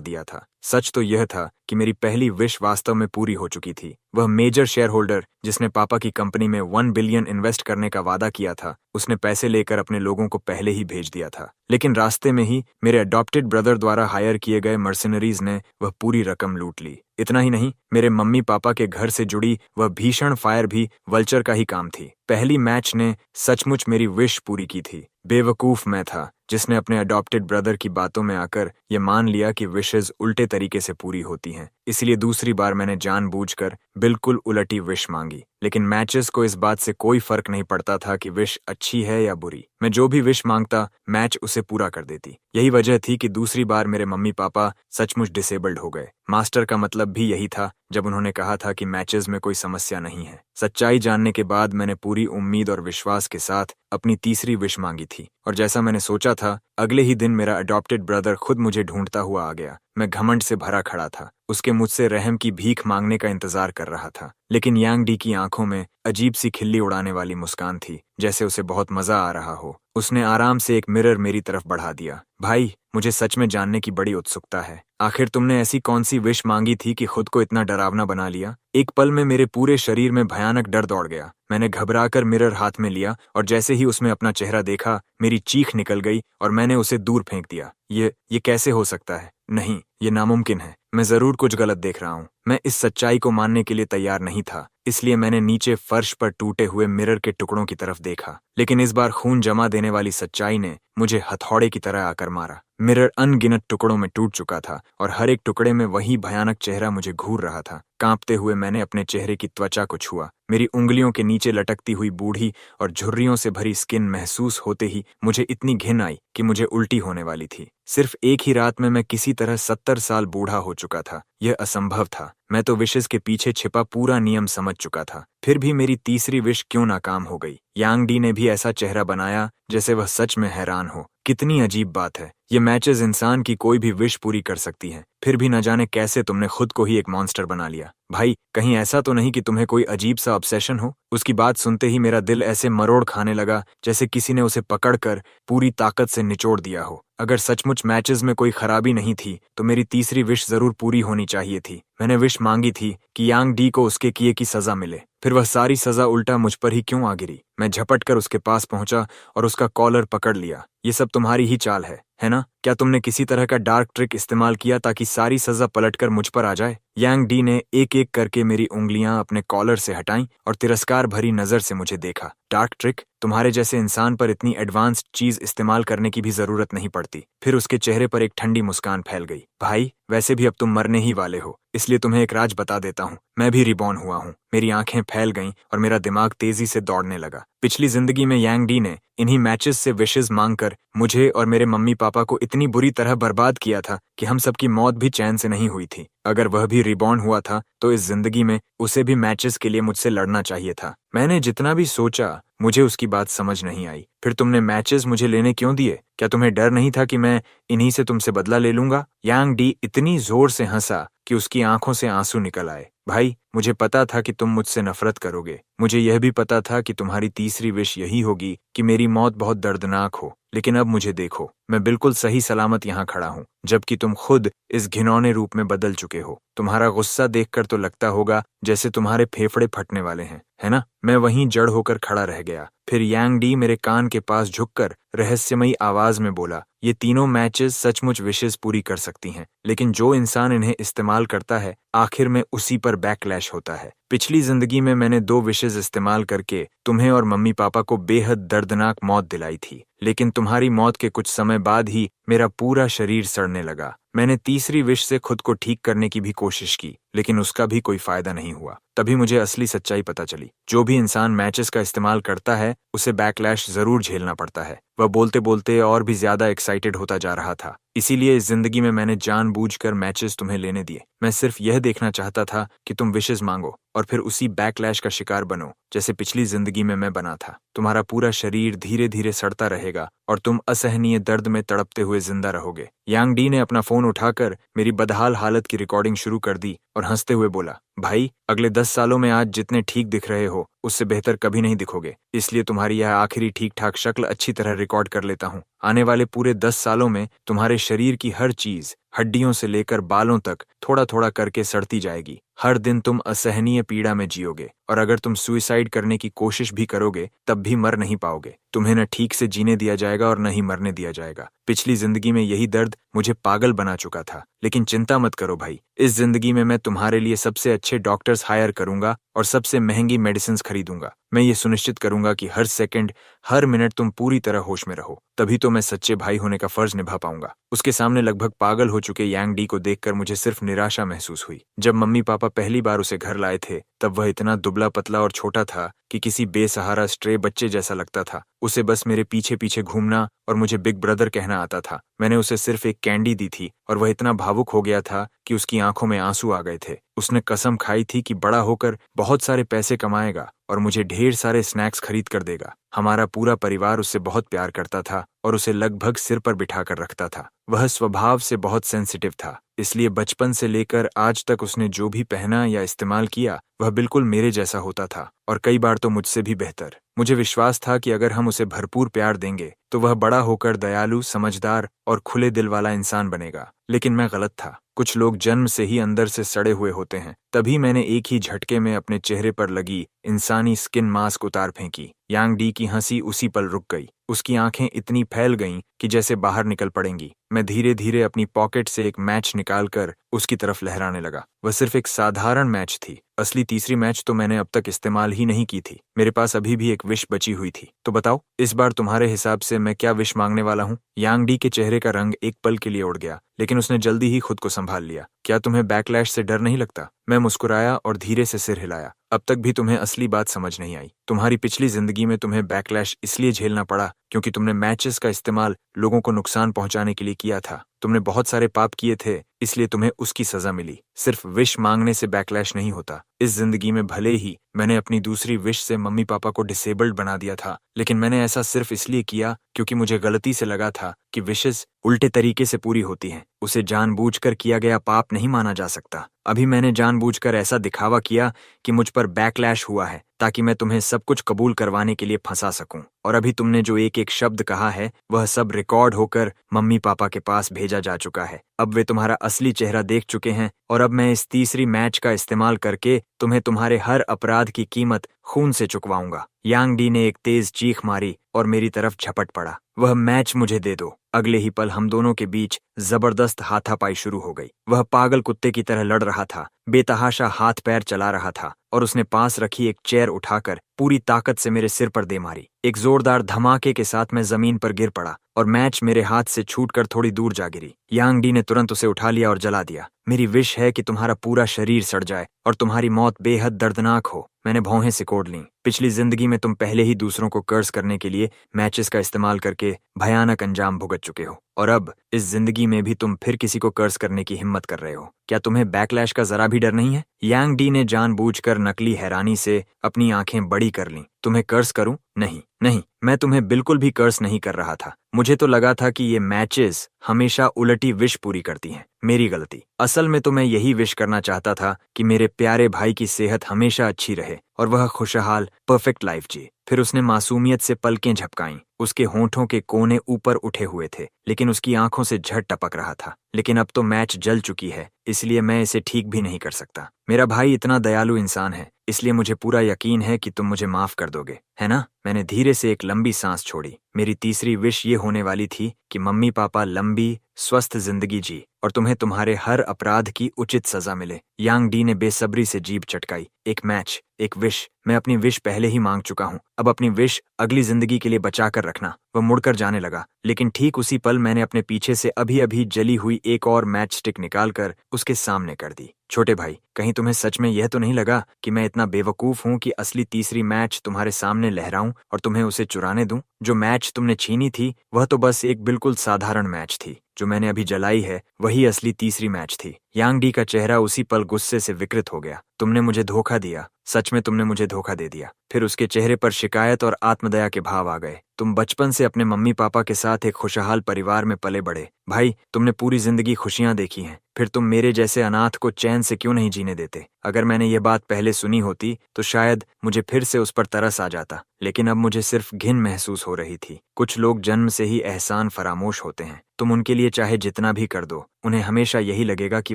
दिया था। सच तो यह था कि मेरी पहली विश वास्तव में पूरी हो चुकी थी। वह मेजर शेयर होल्डर जिसने पापा की कंपनी में 1 बिलियन इन्वेस्ट करने का वादा किया था, उसने पैसे लेकर अपने लोगों को पहले ही भेज दिया था। लेकिन रास्ते में ही मेरे अडॉप्टेड ब्रदर द्वारा हायर किए गए मर्सिनरीज ने वह पूरी रकम लूट ली। इतना ही नहीं, मेरे मम्मी पापा के घर से जुड़ी वह भीषण फायर भी वल्चर का ही काम थी। पहली मैच ने सचमुच मेरी विश पूरी की थी। बेवकूफ मैं था जिसने अपने अडॉप्टेड ब्रदर की बातों में आकर ये मान लिया कि विशेस उल्टे तरीके से पूरी होती हैं। इसलिए दूसरी बार मैंने जानबूझकर बिल्कुल उलटी विश मांगी। लेकिन मैचेस को इस बात से कोई फर्क नहीं पड़ता था कि विश अच्छी है या बुरी। मैं जो भी विश मांगता, मैच उसे पूरा कर देती। यही वजह थी कि दूसरी बार मेरे मम्मी पापा सचमुच डिसेबल्ड हो गए। मास्टर का मतलब भी यही था जब उन्होंने कहा था कि मैचेस में कोई समस्या नहीं है। सच्चाई जानने के बाद मैंने पूरी उम्मीद और विश्वास के साथ अपनी तीसरी विश मांगी थी, और जैसा मैंने सोचा था, अगले ही दिन मेरा अडॉप्टेड ब्रदर खुद मुझे ढूंढता हुआ आ गया। मैं घमंड से भरा खड़ा था। उसके मुझसे रहम की भीख मांगने का इंतजार कर रहा था। लेकिन यांग डी की आंखों में अजीब सी खिल्ली उड़ाने वाली मुस्कान थी, जैसे उसे बहुत मजा आ रहा हो। उसने आराम से एक मिरर मेरी तरफ बढ़ा दिया। भाई, मुझे सच में जानने की बड़ी उत्सुकता है। आखिर तुमने ऐसी कौन सी विश मांगी थी कि खुद को इतना डरावना बना लिया? एक पल में मेरे पूरे शरीर में भयानक डर दौड़ गया। मैंने घबराकर मिरर हाथ में लिया और जैसे ही उसमें अपना चेहरा देखा, मेरी चीख निकल गई और मैंने उसे दूर फेंक दिया। ये कैसे हो सकता है? नहीं, ये नामुमकिन है। मैं जरूर कुछ गलत देख रहा हूँ। मैं इस सच्चाई को मानने के लिए तैयार नहीं था, इसलिए मैंने नीचे फर्श पर टूटे हुए मिरर के टुकड़ों की तरफ देखा। लेकिन इस बार खून जमा देने वाली सच्चाई ने मुझे हथौड़े की तरह आकर मारा। मिरर अनगिनत टुकड़ों में टूट चुका था और हर एक टुकड़े में वही भयानक चेहरा मुझे घूर रहा था। कांपते हुए मैंने अपने चेहरे की त्वचा को छुआ। मेरी उंगलियों के नीचे लटकती हुई बूढ़ी और झुर्रियों से भरी स्किन महसूस होते ही मुझे इतनी घिन आई कि मुझे उल्टी होने वाली थी। सिर्फ एक ही रात में मैं किसी तरह 70 साल बूढ़ा हो चुका था। यह असंभव था। मैं तो विशेस के पीछे छिपा पूरा नियम समझ चुका था। फिर भी मेरी तीसरी विश क्यों नाकाम हो गई? यांग डी ने भी ऐसा चेहरा बनाया जैसे वह सच में हैरान हो। कितनी अजीब बात है। ये मैचेस इंसान की कोई भी विश पूरी कर सकती हैं, फिर भी न जाने कैसे तुमने खुद को ही एक मॉन्स्टर बना लिया। भाई, कहीं ऐसा तो नहीं कि तुम्हें कोई अजीब सा ऑब्सेशन हो? उसकी बात सुनते ही मेरा दिल ऐसे मरोड़ खाने लगा जैसे किसी ने उसे पकड़कर पूरी ताकत से निचोड़ दिया हो। अगर सचमुच मैचेस में कोई खराबी नहीं थी तो मेरी तीसरी विश जरूर पूरी होनी चाहिए थी। मैंने विश मांगी थी कि यांग डी को उसके किए की सजा मिले। फिर वह सारी सजा उल्टा मुझ पर ही क्यों आ गिरी? मैं झपट कर उसके पास पहुंचा और उसका कॉलर पकड़ लिया। ये सब तुम्हारी ही चाल है ना? क्या तुमने किसी तरह का डार्क ट्रिक इस्तेमाल किया ताकि सारी सजा पलटकर मुझ पर आ जाए? यांग डी ने एक एक करके मेरी उंगलियां अपने कॉलर से हटाईं और तिरस्कार भरी नजर से मुझे देखा। Dark trick? तुम्हारे जैसे इंसान पर इतनी एडवांस्ड चीज इस्तेमाल करने की भी जरूरत नहीं पड़ती। फिर उसके चेहरे पर एक ठंडी मुस्कान फैल गई। भाई, वैसे भी अब तुम मरने ही वाले हो, इसलिए तुम्हें एक राज बता देता हूँ। मैं भी रिबॉर्न हुआ हूँ। मेरी आंखें फैल गईं और मेरा दिमाग तेजी से दौड़ने लगा। पिछली जिंदगी में यांग डी ने इन्हीं मैचेस से विशेस मांगकर मुझे और मेरे मम्मी पापा को इतनी बुरी तरह बर्बाद किया था कि हम सबकी मौत भी चैन से नहीं हुई थी। अगर वह भी रिबॉर्न हुआ था तो इस जिंदगी में उसे भी मैचेस के लिए मुझसे लड़ना चाहिए था। मैंने जितना भी सोचा, मुझे उसकी बात समझ नहीं आई। फिर तुमने मैचेस मुझे लेने क्यों दिए? क्या तुम्हें डर नहीं था कि मैं इन्हीं से तुमसे बदला ले लूंगा? यांग डी इतनी जोर से हंसा कि उसकी आंखों से आंसू निकल आए। भाई, मुझे पता था कि तुम मुझसे नफरत करोगे। मुझे यह भी पता था कि तुम्हारी तीसरी विश यही होगी कि मेरी मौत बहुत दर्दनाक हो। लेकिन अब मुझे देखो, मैं बिल्कुल सही सलामत यहाँ खड़ा हूँ, जबकि तुम खुद इस घिनौने रूप में बदल चुके हो। तुम्हारा गुस्सा देखकर तो लगता होगा जैसे तुम्हारे फेफड़े फटने वाले हैं, है ना? मैं वहीं जड़ होकर खड़ा रह गया। फिर यांग डी मेरे कान के पास झुककर रहस्यमयी आवाज में बोला, ये तीनों मैचेस सचमुच विशेष पूरी कर सकती हैं, लेकिन जो इंसान इन्हें इस्तेमाल करता है आखिर में उसी पर बैकलैश होता है। पिछली जिंदगी में मैंने 2 विशेष इस्तेमाल करके तुम्हें और मम्मी पापा को बेहद दर्दनाक मौत दिलाई थी, लेकिन तुम्हारी मौत के कुछ समय बाद ही मेरा पूरा शरीर सड़ने लगा। मैंने तीसरी विश से खुद को ठीक करने की भी कोशिश की, लेकिन उसका भी कोई फायदा नहीं हुआ। तभी मुझे असली सच्चाई पता चली। जो भी इंसान मैचेस का इस्तेमाल करता है उसे बैकलैश जरूर झेलना पड़ता है। वह बोलते बोलते और भी ज्यादा एक्साइटेड होता जा रहा था। इसीलिए इस जिंदगी में मैंने जानबूझकर मैचेस तुम्हें लेने दिए। मैं सिर्फ यह देखना चाहता था कि तुम विशेष मांगो और फिर उसी बैकलैश का शिकार बनो जैसे पिछली जिंदगी में मैं बना था। तुम्हारा पूरा शरीर धीरे धीरे सड़ता रहेगा और तुम असहनीय दर्द में तड़पते हुए जिंदा रहोगे। यांग डी ने अपना फोन उठाकर मेरी बदहाल हालत की रिकॉर्डिंग शुरू कर दी और हंसते हुए बोला, भाई, अगले 10 सालों में आज जितने ठीक दिख रहे हो उससे बेहतर कभी नहीं दिखोगे, इसलिए तुम्हारी यह आखिरी ठीक ठाक शक्ल अच्छी तरह रिकॉर्ड कर लेता हूँ। आने वाले पूरे 10 सालों में तुम्हारे शरीर की हर चीज, हड्डियों से लेकर बालों तक थोड़ा थोड़ा करके सड़ती जाएगी। हर दिन तुम असहनीय पीड़ा में जियोगे और अगर तुम सुइसाइड करने की कोशिश भी करोगे तब भी मर नहीं पाओगे। तुम्हें न ठीक से जीने दिया जाएगा और न ही मरने दिया जाएगा। पिछली जिंदगी में यही दर्द मुझे पागल बना चुका था, लेकिन चिंता मत करो भाई, इस जिंदगी में मैं तुम्हारे लिए सबसे अच्छे डॉक्टर्स हायर करूंगा और सबसे महंगी मेडिसिन खरीदूंगा। मैं ये सुनिश्चित करूंगा कि हर सेकंड, हर मिनट तुम पूरी तरह होश में रहो, तभी तो मैं सच्चे भाई होने का फर्ज निभा पाऊंगा। उसके सामने लगभग पागल हो चुके यांग डी को देखकर मुझे सिर्फ निराशा महसूस हुई। जब मम्मी पापा पहली बार उसे घर लाए थे तब वह इतना दुबला पतला और छोटा था कि किसी बेसहारा स्ट्रे बच्चे जैसा लगता था। उसे बस मेरे पीछे पीछे घूमना और मुझे बिग ब्रदर कहना आता था। मैंने उसे सिर्फ एक कैंडी दी थी और वह इतना भावुक हो गया था कि उसकी आंखों में आंसू आ गए थे। उसने कसम खाई थी कि बड़ा होकर बहुत सारे पैसे कमाएगा और मुझे ढेर सारे स्नैक्स खरीद कर देगा। हमारा पूरा परिवार उससे बहुत प्यार करता था और उसे लगभग सिर पर बिठाकर रखता था। वह स्वभाव से बहुत सेंसिटिव था, इसलिए बचपन से लेकर आज तक उसने जो भी पहना या इस्तेमाल किया वह बिल्कुल मेरे जैसा होता था और कई बार तो मुझसे भी बेहतर। मुझे विश्वास था कि अगर हम उसे भरपूर प्यार देंगे तो वह बड़ा होकर दयालु, समझदार और खुले दिल वाला इंसान बनेगा, लेकिन मैं गलत था। कुछ लोग जन्म से ही अंदर से सड़े हुए होते हैं। तभी मैंने एक ही झटके में अपने चेहरे पर लगी इंसानी स्किन मास्क उतार फेंकी। यांग डी की हंसी उसी पल रुक गई। उसकी आंखें इतनी फैल गईं कि जैसे बाहर निकल पड़ेंगी। मैं धीरे धीरे अपनी पॉकेट से एक मैच निकालकर उसकी तरफ लहराने लगा। वह सिर्फ एक साधारण मैच थी। असली तीसरी मैच तो मैंने अब तक इस्तेमाल ही नहीं की थी। मेरे पास अभी भी एक विश बची हुई थी। तो बताओ, इस बार तुम्हारे हिसाब से मैं क्या विश मांगने वाला हूँ? यांग डी के चेहरे का रंग एक पल के लिए उड़ गया, लेकिन उसने जल्दी ही खुद को संभाल लिया। क्या तुम्हें बैकलैश से डर नहीं लगता? मैं मुस्कुराया और धीरे से सिर हिलाया। अब तक भी तुम्हें असली बात समझ नहीं आई। तुम्हारी पिछली जिंदगी में तुम्हें बैकलैश इसलिए झेलना पड़ा क्योंकि तुमने मैचेस का इस्तेमाल लोगों को नुकसान पहुंचाने के लिए किया था। तुमने बहुत सारे पाप किए थे, इसलिए तुम्हें उसकी सजा मिली। सिर्फ विश मांगने से बैकलैश नहीं होता। इस जिंदगी में भले ही मैंने अपनी दूसरी विश से मम्मी पापा को डिसेबल्ड बना दिया था, लेकिन मैंने ऐसा सिर्फ इसलिए किया क्योंकि मुझे गलती से लगा था कि विशेस उल्टे तरीके से पूरी होती हैं। उसे जानबूझकर किया गया पाप नहीं माना जा सकता। अभी मैंने जानबूझकर ऐसा दिखावा किया कि मुझ पर बैकलैश हुआ है ताकि मैं तुम्हें सब कुछ कबूल करवाने के लिए फंसा सकूं। और अभी तुमने जो एक एक शब्द कहा है वह सब रिकॉर्ड होकर मम्मी पापा के पास भेजा जा चुका है। अब वे तुम्हारा असली चेहरा देख चुके हैं और अब मैं इस तीसरी मैच का इस्तेमाल करके तुम्हें तुम्हारे हर अपराध की कीमत खून से चुकवाऊंगा। यांग डी ने एक तेज चीख मारी और मेरी तरफ झपट पड़ा। वह मैच मुझे दे दो। अगले ही पल हम दोनों के बीच जबरदस्त हाथापाई शुरू हो गई। वह पागल कुत्ते की तरह लड़ रहा था, बेतहाशा हाथ पैर चला रहा था और उसने पास रखी एक चेयर उठाकर पूरी ताकत से मेरे सिर पर दे मारी। एक जोरदार धमाके के साथ मैं जमीन पर गिर पड़ा और मैच मेरे हाथ से छूटकर थोड़ी दूर जा गिरी। यांग डी ने तुरंत उसे उठा लिया और जला दिया। मेरी विश है कि तुम्हारा पूरा शरीर सड़ जाए और तुम्हारी मौत बेहद दर्दनाक हो। मैंने भौहें सिकोड़ लीं। पिछली जिंदगी में तुम पहले ही दूसरों को कर्ज करने के लिए मैचेस का इस्तेमाल करके भयानक अंजाम भुगत चुके हो और अब इस जिंदगी में भी तुम फिर किसी को कर्ज करने की हिम्मत कर रहे हो। क्या तुम्हें बैकलैश का जरा भी डर नहीं है? यांग डी ने जानबूझकर नकली हैरानी से अपनी आंखें बड़ी कर लीं। तुम्हें कर्ज करूं? नहीं नहीं, मैं तुम्हें बिल्कुल भी कर्ज नहीं कर रहा था। मुझे तो लगा था कि ये मैचेस हमेशा उलटी विश पूरी करती हैं। मेरी गलती। असल में तो मैं यही विश करना चाहता था कि मेरे प्यारे भाई की सेहत हमेशा अच्छी रहे और वह खुशहाल परफेक्ट लाइफ जिए। फिर उसने मासूमियत से पलकें झपकाईं। उसके होंठों के कोने ऊपर उठे हुए थे, लेकिन उसकी आंखों से झट टपक रहा था। लेकिन अब तो मैच जल चुकी है, इसलिए मैं इसे ठीक भी नहीं कर सकता। मेरा भाई इतना दयालु इंसान है, इसलिए मुझे पूरा यकीन है कि तुम मुझे माफ कर दोगे, है ना? मैंने धीरे से एक लंबी सांस छोड़ी। मेरी तीसरी विश ये होने वाली थी कि मम्मी पापा लंबी स्वस्थ जिंदगी जी और तुम्हें तुम्हारे हर अपराध की उचित सजा मिले। यांग डी ने बेसब्री से जीभ चटकाई। एक मैच, एक विश। मैं अपनी विश पहले ही मांग चुका हूँ, अब अपनी विश अगली जिंदगी के लिए बचा कर रखना। वह मुड़कर जाने लगा, लेकिन ठीक उसी पल मैंने अपने पीछे से अभी अभी जली हुई एक और मैच स्टिक निकालकर उसके सामने कर दी। छोटे भाई, कहीं तुम्हें सच में यह तो नहीं लगा कि मैं इतना बेवकूफ हूं कि असली तीसरी मैच तुम्हारे सामने लहराऊं और तुम्हें उसे चुराने दूं? जो मैच तुमने छीनी थी वह तो बस एक बिल्कुल साधारण मैच थी। जो मैंने अभी जलाई है वही असली तीसरी मैच थी। यांग डी का चेहरा उसी पल गुस्से से विकृत हो गया। तुमने मुझे धोखा दिया, सच में तुमने मुझे धोखा दे दिया। फिर उसके चेहरे पर शिकायत और आत्मदया के भाव आ गए। तुम बचपन से अपने मम्मी पापा के साथ एक खुशहाल परिवार में पले बढ़े। भाई, तुमने पूरी जिंदगी खुशियां देखी हैं, फिर तुम मेरे जैसे अनाथ को चैन से क्यों नहीं जीने देते? अगर मैंने ये बात पहले सुनी होती तो शायद मुझे फिर से उस पर तरस आ जाता, लेकिन अब मुझे सिर्फ घिन महसूस हो रही थी। कुछ लोग जन्म से ही एहसान फरामोश होते हैं। तुम उनके लिए चाहे जितना भी कर दो, उन्हें हमेशा यही लगेगा कि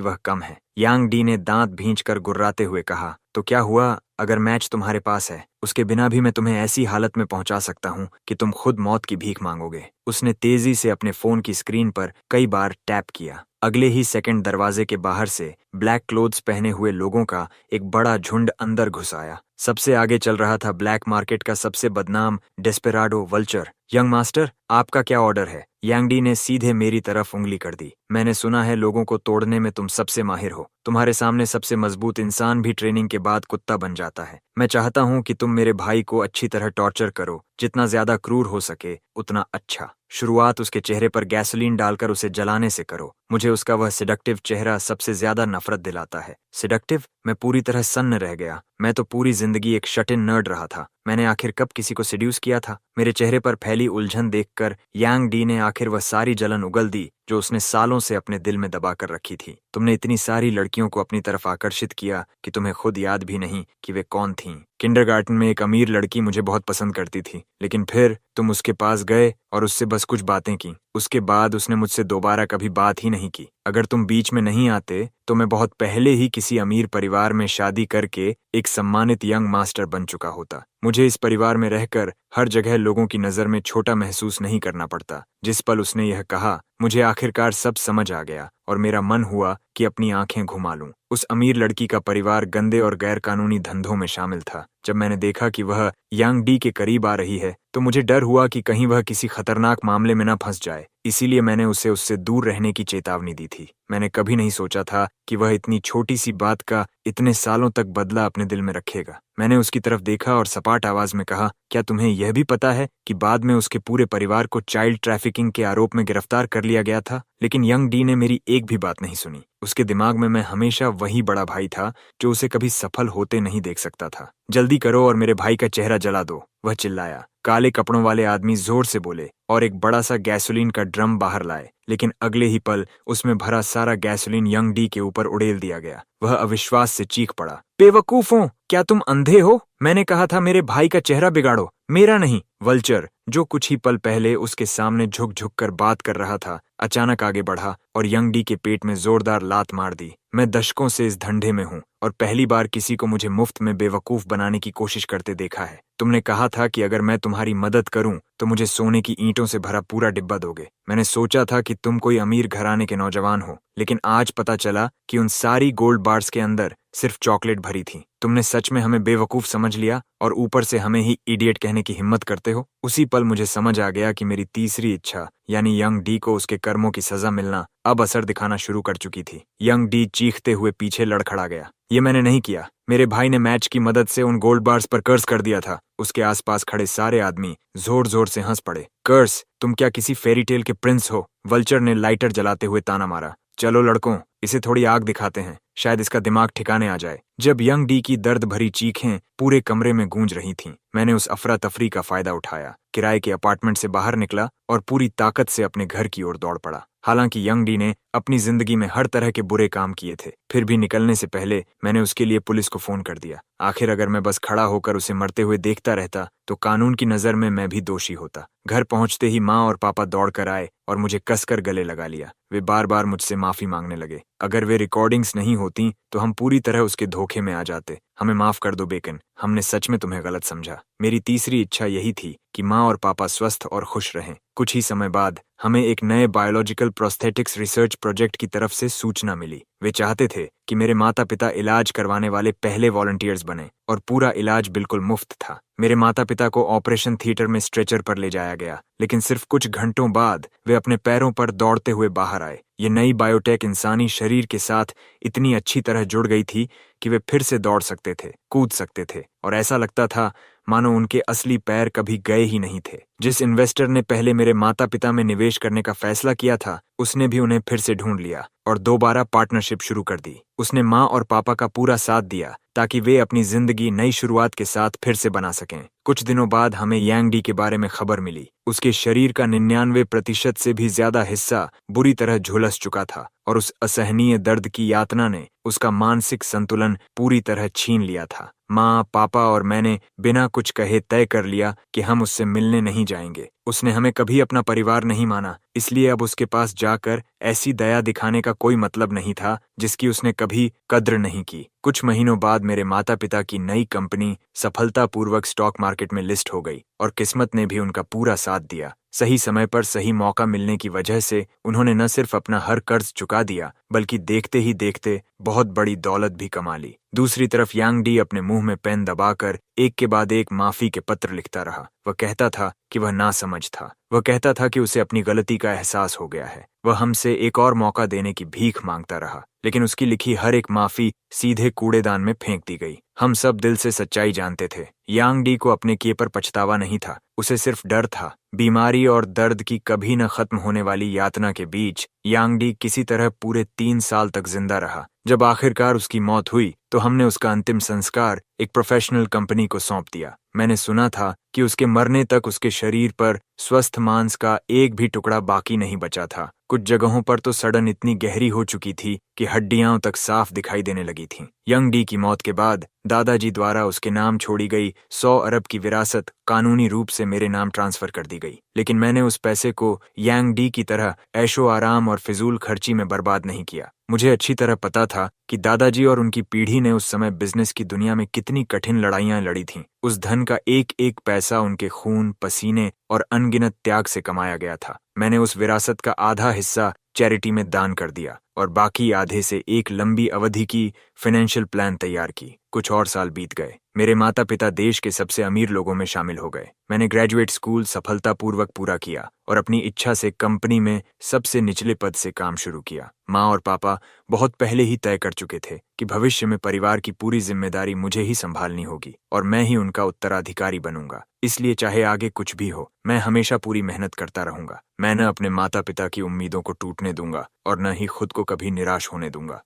वह कम है। यांग डी ने दांत भींचकर गुर्राते हुए कहा, तो क्या हुआ अगर मैच तुम्हारे पास है? उसके बिना भी मैं तुम्हें ऐसी हालत में पहुंचा सकता हूं कि तुम खुद मौत की भीख मांगोगे। उसने तेजी से अपने फोन की स्क्रीन पर कई बार टैप किया। अगले ही सेकंड दरवाजे के बाहर से ब्लैक क्लोथ्स पहने हुए लोगों का एक बड़ा झुंड अंदर घुस आया। सबसे आगे चल रहा था ब्लैक मार्केट का सबसे बदनाम डेस्पेराडो वल्चर। यंग मास्टर, आपका क्या ऑर्डर है? यांग डी ने सीधे मेरी तरफ उंगली कर दी। मैंने सुना है लोगों को तोड़ने में तुम सबसे माहिर हो। तुम्हारे सामने सबसे मजबूत इंसान भी ट्रेनिंग के बाद कुत्ता बन जाता है। मैं चाहता हूं कि तुम मेरे भाई को अच्छी तरह टॉर्चर करो, जितना ज्यादा क्रूर हो सके उतना अच्छा। शुरुआत उसके चेहरे पर गैसोलीन डालकर उसे जलाने से करो। मुझे उसका वह सिडक्टिव चेहरा सबसे ज्यादा नफरत दिलाता है। सिडक्टिव? मैं पूरी तरह सन्न रह गया। मैं तो पूरी जिंदगी एक शट इन नर्ड रहा था। मैंने आखिर कब किसी को सिड्यूस किया था? मेरे चेहरे पर फैली उलझन देखकर यांग डी ने आखिर वह सारी जलन उगल दी जो उसने सालों से अपने दिल में दबा कर रखी थी। तुमने इतनी सारी लड़कियों को अपनी तरफ आकर्षित किया कि तुम्हें खुद याद भी नहीं कि वे कौन थीं। किंडरगार्टन में एक अमीर लड़की मुझे बहुत पसंद करती थी, लेकिन फिर तुम उसके पास गए और उससे बस कुछ बातें की। उसके बाद उसने मुझसे दोबारा कभी बात ही नहीं की। अगर तुम बीच में नहीं आते तो मैं बहुत पहले ही किसी अमीर परिवार में शादी करके एक सम्मानित यंग मास्टर बन चुका होता। मुझे इस परिवार में रहकर हर जगह लोगों की नजर में छोटा महसूस नहीं करना पड़ता। जिस पल उसने यह कहा, मुझे आखिरकार सब समझ आ गया और मेरा मन हुआ कि अपनी आंखें घुमा लूं। उस अमीर लड़की का परिवार गंदे और गैर कानूनी धंधों में शामिल था। जब मैंने देखा कि वह यांग डी के करीब आ रही है तो मुझे डर हुआ कि कहीं वह किसी खतरनाक मामले में न फंस जाए। इसीलिए मैंने उसे उससे दूर रहने की चेतावनी दी थी। मैंने कभी नहीं सोचा था कि वह इतनी छोटी सी बात का इतने सालों तक बदला अपने दिल में रखेगा। मैंने उसकी तरफ देखा और सपाट आवाज में कहा, क्या तुम्हें यह भी पता है कि बाद में उसके पूरे परिवार को चाइल्ड ट्रैफिकिंग के आरोप में गिरफ्तार कर लिया गया था? लेकिन यंग डी ने मेरी एक भी बात नहीं सुनी। उसके दिमाग में मैं हमेशा वही बड़ा भाई था जो उसे कभी सफल होते नहीं देख सकता था। जल्दी करो और मेरे भाई का चेहरा जला दो, वह चिल्लाया। काले कपड़ों वाले आदमी जोर से बोले और एक बड़ा सा गैसोलीन का ड्रम बाहर लाए, लेकिन अगले ही पल उसमें भरा सारा गैसोलीन यंग डी के ऊपर उड़ेल दिया गया। वह अविश्वास से चीख पड़ा, बेवकूफों, क्या तुम अंधे हो? मैंने कहा था मेरे भाई का चेहरा बिगाड़ो, मेरा नहीं। वल्चर, जो कुछ ही पल पहले उसके सामने झुक झुक कर बात कर रहा था, अचानक आगे बढ़ा और यंग डी के पेट में जोरदार लात मार दी। मैं दशकों से इस धंधे में हूँ और पहली बार किसी को मुझे मुफ्त में बेवकूफ बनाने की कोशिश करते देखा है। तुमने कहा था कि अगर मैं तुम्हारी मदद करूं तो मुझे सोने की ईंटों से भरा पूरा डिब्बा दोगे। मैंने सोचा था कि तुम कोई अमीर घराने के नौजवान हो, लेकिन आज पता चला कि उन सारी गोल्ड बार्स के अंदर सिर्फ चॉकलेट भरी थी। तुमने सच में हमें बेवकूफ समझ लिया और ऊपर से हमें ही इडियट कहने की हिम्मत करते हो। उसी पल मुझे समझ आ गया कि मेरी तीसरी इच्छा यानी यंग डी को उसके कर्मों की सजा मिलना अब असर दिखाना शुरू कर चुकी थी। यंग डी चीखते हुए पीछे लड़खड़ा गया। ये मैंने नहीं किया। मेरे भाई ने मैच की मदद से उन गोल्ड बार्स पर कर्ज कर दिया था। उसके आसपास खड़े सारे आदमी जोर जोर से हंस पड़े। कर्स, तुम क्या किसी फेरी टेल के प्रिंस हो? वल्चर ने लाइटर जलाते हुए ताना मारा। चलो लड़कों, इसे थोड़ी आग दिखाते हैं, शायद इसका दिमाग ठिकाने आ जाए। जब यंग डी की दर्द भरी चीखें पूरे कमरे में गूंज रही थीं, मैंने उस अफरा तफरी का फायदा उठाया, किराए के अपार्टमेंट से बाहर निकला और पूरी ताकत से अपने घर की ओर दौड़ पड़ा। हालांकि यंग डी ने अपनी जिंदगी में हर तरह के बुरे काम किए थे, फिर भी निकलने से पहले मैंने उसके लिए पुलिस को फोन कर दिया। आखिर अगर मैं बस खड़ा होकर उसे मरते हुए देखता रहता तो कानून की नजर में मैं भी दोषी होता। घर पहुंचते ही माँ और पापा दौड़कर आए और मुझे कसकर गले लगा लिया। वे बार बार मुझसे माफी मांगने लगे। अगर वे रिकॉर्डिंग्स नहीं होती तो हम पूरी तरह उसके धोखे में आ जाते। हमें माफ कर दो बेकन, हमने सच में तुम्हें गलत समझा। मेरी तीसरी इच्छा यही थी कि माँ और पापा स्वस्थ और खुश रहें। कुछ ही समय बाद हमें एक नए बायोलॉजिकल प्रोस्थेटिक्स रिसर्च प्रोजेक्ट की तरफ से सूचना मिली। वे चाहते थे कि मेरे माता पिता इलाज करवाने वाले पहले वॉलंटियर्स बने और पूरा इलाज बिल्कुल मुफ्त था। मेरे माता पिता को ऑपरेशन थिएटर में स्ट्रेचर पर ले जाया गया, लेकिन सिर्फ कुछ घंटों बाद वे अपने पैरों पर दौड़ते हुए बाहर आए। ये नई बायोटेक इंसानी शरीर के साथ इतनी अच्छी तरह जुड़ गई थी कि वे फिर से दौड़ सकते थे, कूद सकते थे और ऐसा लगता था मानो उनके असली पैर कभी गए ही नहीं थे। जिस इन्वेस्टर ने पहले मेरे माता पिता में निवेश करने का फैसला किया था, उसने भी उन्हें फिर से ढूंढ लिया और दोबारा पार्टनरशिप शुरू कर दी। उसने माँ और पापा का पूरा साथ दिया ताकि वे अपनी जिंदगी नई शुरुआत के साथ फिर से बना सकें। कुछ दिनों बाद हमें यांग डी के बारे में खबर मिली। उसके शरीर का 99% से भी ज्यादा हिस्सा बुरी तरह झुलस चुका था और उस असहनीय दर्द की यातना ने उसका मानसिक संतुलन पूरी तरह छीन लिया था। माँ, पापा और मैंने बिना कुछ कहे तय कर लिया कि हम उससे मिलने नहीं जाएंगे। उसने हमें कभी अपना परिवार नहीं माना, इसलिए अब उसके पास जाकर ऐसी दया दिखाने का कोई मतलब नहीं था जिसकी उसने कभी कद्र नहीं की। कुछ महीनों बाद मेरे माता पिता की नई कंपनी सफलतापूर्वक स्टॉक मार्केट में लिस्ट हो गई और किस्मत ने भी उनका पूरा साथ दिया। सही समय पर सही मौका मिलने की वजह से उन्होंने न सिर्फ अपना हर कर्ज चुका दिया, बल्कि देखते ही देखते बहुत बड़ी दौलत भी कमा ली। दूसरी तरफ यांग डी अपने मुंह में पेन दबाकर एक के बाद एक माफी के पत्र लिखता रहा। वह कहता था कि वह नासमझ था। वह कहता था कि उसे अपनी गलती का एहसास हो गया है। वह हमसे एक और मौका देने की भीख मांगता रहा, लेकिन उसकी लिखी हर एक माफी सीधे कूड़ेदान में फेंक दी गई। हम सब दिल से सच्चाई जानते थे। यांग डी को अपने किए पर पछतावा नहीं था, उसे सिर्फ डर था। बीमारी और दर्द की कभी न खत्म होने वाली यातना के बीच यांग डी किसी तरह पूरे 3 साल तक जिंदा रहा। जब आखिरकार उसकी मौत हुई तो हमने उसका अंतिम संस्कार एक प्रोफेशनल कंपनी को सौंप दिया। मैंने सुना था कि उसके मरने तक उसके शरीर पर स्वस्थ मांस का एक भी टुकड़ा बाकी नहीं बचा था। कुछ जगहों पर तो सड़न इतनी गहरी हो चुकी थी कि हड्डियां तक साफ दिखाई देने लगी थीं। यंग डी की मौत के बाद दादाजी द्वारा उसके नाम छोड़ी गई 100 अरब की विरासत कानूनी रूप से मेरे नाम ट्रांसफर कर दी गई, लेकिन मैंने उस पैसे को यांग डी की तरह ऐशो आराम और फिजूल खर्ची में बर्बाद नहीं किया। मुझे अच्छी तरह पता था कि दादाजी और उनकी पीढ़ी ने उस समय बिजनेस की दुनिया में कितनी कठिन लड़ाइयां लड़ी थीं। उस धन का एक एक पैसा उनके खून, पसीने और अनगिनत त्याग से कमाया गया था। मैंने उस विरासत का आधा हिस्सा चैरिटी में दान कर दिया और बाकी आधे से एक लंबी अवधि की फाइनेंशियल प्लान तैयार की। कुछ और साल बीत गए। मेरे माता पिता देश के सबसे अमीर लोगों में शामिल हो गए। मैंने ग्रेजुएट स्कूल सफलतापूर्वक पूरा किया और अपनी इच्छा से कंपनी में सबसे निचले पद से काम शुरू किया। माँ और पापा बहुत पहले ही तय कर चुके थे कि भविष्य में परिवार की पूरी जिम्मेदारी मुझे ही संभालनी होगी और मैं ही उनका उत्तराधिकारी बनूंगा। इसलिए चाहे आगे कुछ भी हो, मैं हमेशा पूरी मेहनत करता रहूंगा। मैं न अपने माता पिता की उम्मीदों को टूटने दूंगा और न ही खुद को कभी निराश होने दूंगा।